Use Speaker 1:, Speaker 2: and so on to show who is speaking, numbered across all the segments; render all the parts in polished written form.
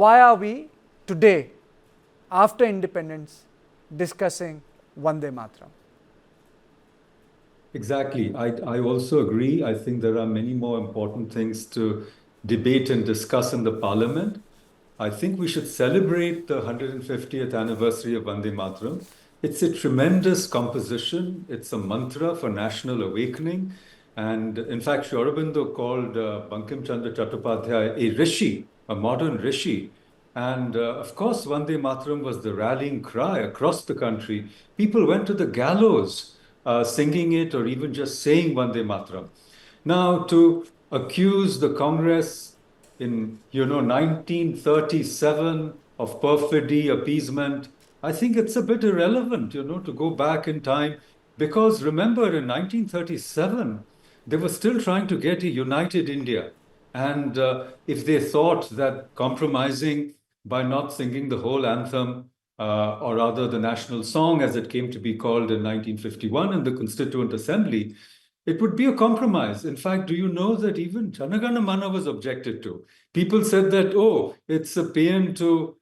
Speaker 1: why are we today, after independence, discussing Vande Mataram?
Speaker 2: Exactly. I also agree. I think there are many more important things to debate and discuss in the parliament. I think we should celebrate the 150th anniversary of Vande Mataram. It's a tremendous composition. It's a mantra for national awakening. And in fact, Sri Aurobindo called Bankim Chandra Chattopadhyay a rishi, a modern rishi. And of course, Vande Mataram was the rallying cry across the country. People went to the gallows singing it or even just saying Vande Mataram. Now, to accuse the Congress in 1937 of perfidy, appeasement, I think it's a bit irrelevant, to go back in time, because remember in 1937 they were still trying to get a united India, and if they thought that compromising by not singing the whole anthem, or rather the national song as it came to be called in 1951 in the Constituent Assembly, it would be a compromise. In fact, do you know that even Janagana Mana was objected to? People said that, oh, it's a paean to,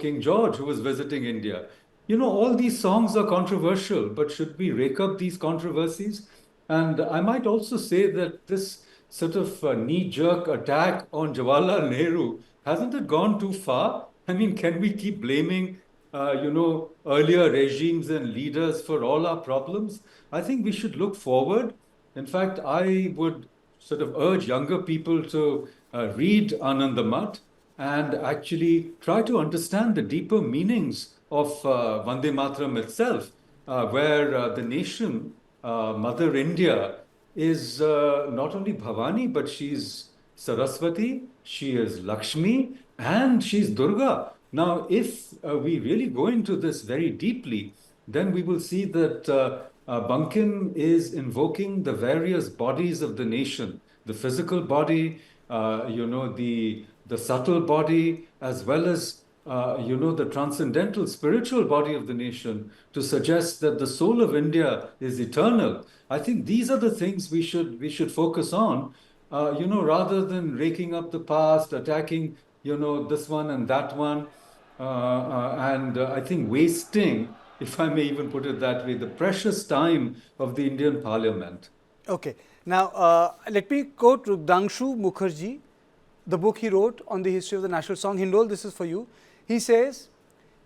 Speaker 2: King George who was visiting India. All these songs are controversial, but should we rake up these controversies? And I might also say that this sort of knee-jerk attack on Jawaharlal Nehru, hasn't it gone too far? I mean, can we keep blaming, earlier regimes and leaders for all our problems? I think we should look forward. In fact, I would sort of urge younger people to read Anandamath and actually try to understand the deeper meanings of Vande Mataram itself, where the nation, Mother India, is not only Bhavani, but she's Saraswati, she is Lakshmi, and she's Durga. Now, if we really go into this very deeply, then we will see that Bankim is invoking the various bodies of the nation, the physical body, the subtle body, as well as the transcendental spiritual body of the nation, to suggest that the soul of India is eternal. I think these are the things we should focus on, rather than raking up the past, attacking, this one and that one, and I think wasting, if I may even put it that way, the precious time of the Indian Parliament.
Speaker 1: Okay. Now, let me quote Rudhanshu Mukherjee, the book he wrote on the history of the national song. Hindol, this is for you. He says,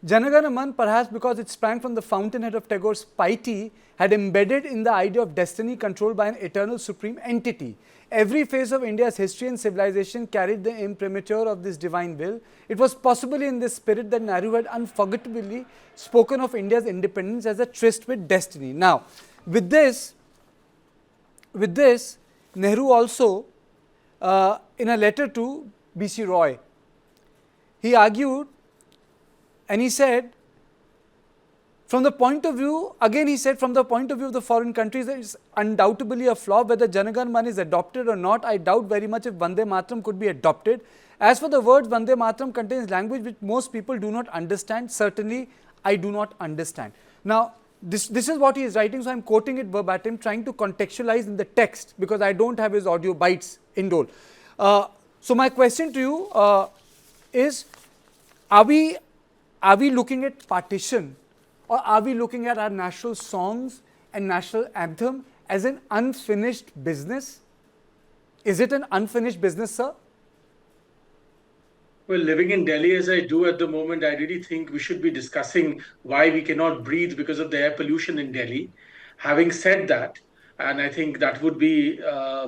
Speaker 1: Janagana Man, perhaps because it sprang from the fountainhead of Tagore's piety, had embedded in the idea of destiny controlled by an eternal supreme entity. Every phase of India's history and civilization carried the imprimatur of this divine will. It was possibly in this spirit that Nehru had unforgettably spoken of India's independence as a tryst with destiny. Now, with this, Nehru also, in a letter to B.C. Roy, he argued and he said, from the point of view, again he said, from the point of view of the foreign countries, there is undoubtedly a flaw. Whether Janagan Man is adopted or not, I doubt very much if Vande Mataram could be adopted. As for the words, Vande Mataram contains language which most people do not understand. Certainly, I do not understand. Now, this is what he is writing, so I am quoting it verbatim, trying to contextualize in the text, because I don't have his audio bites in Dole. So my question to you is, are we looking at partition, or are we looking at our national songs and national anthem as an unfinished business? Is it an unfinished business, sir?
Speaker 3: Well, living in Delhi as I do at the moment, I really think we should be discussing why we cannot breathe because of the air pollution in Delhi. Having said that, and I think that would be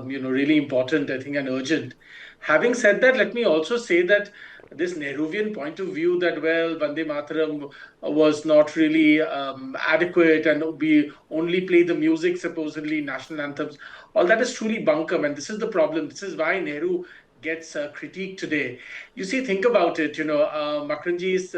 Speaker 3: really important, I think, and urgent. Having said that, let me also say that this Nehruvian point of view that, well, Vande Mataram was not really adequate and we only play the music, supposedly national anthems, all that is truly bunkum, and this is the problem. This is why Nehru gets critiqued today. You see, think about it, Makranji is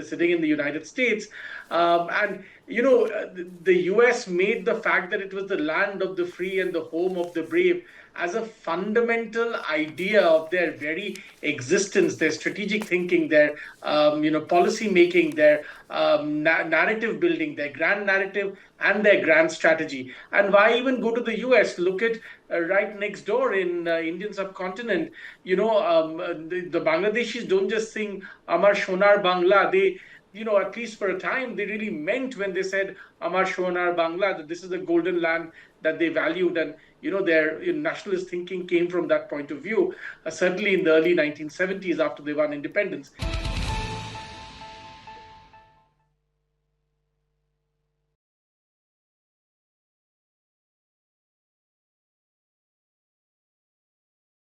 Speaker 3: sitting in the United States, and the US made the fact that it was the land of the free and the home of the brave as a fundamental idea of their very existence, their strategic thinking, their policy making, their narrative building, their grand narrative and their grand strategy. And why even go to the US? Look at right next door in Indian subcontinent. The Bangladeshis don't just sing Amar Shonar Bangla. They, at least for a time, they really meant when they said Amar Shonar Bangla, that this is the golden land that they valued. And, their nationalist thinking came from that point of view, certainly in the early 1970s after they won independence.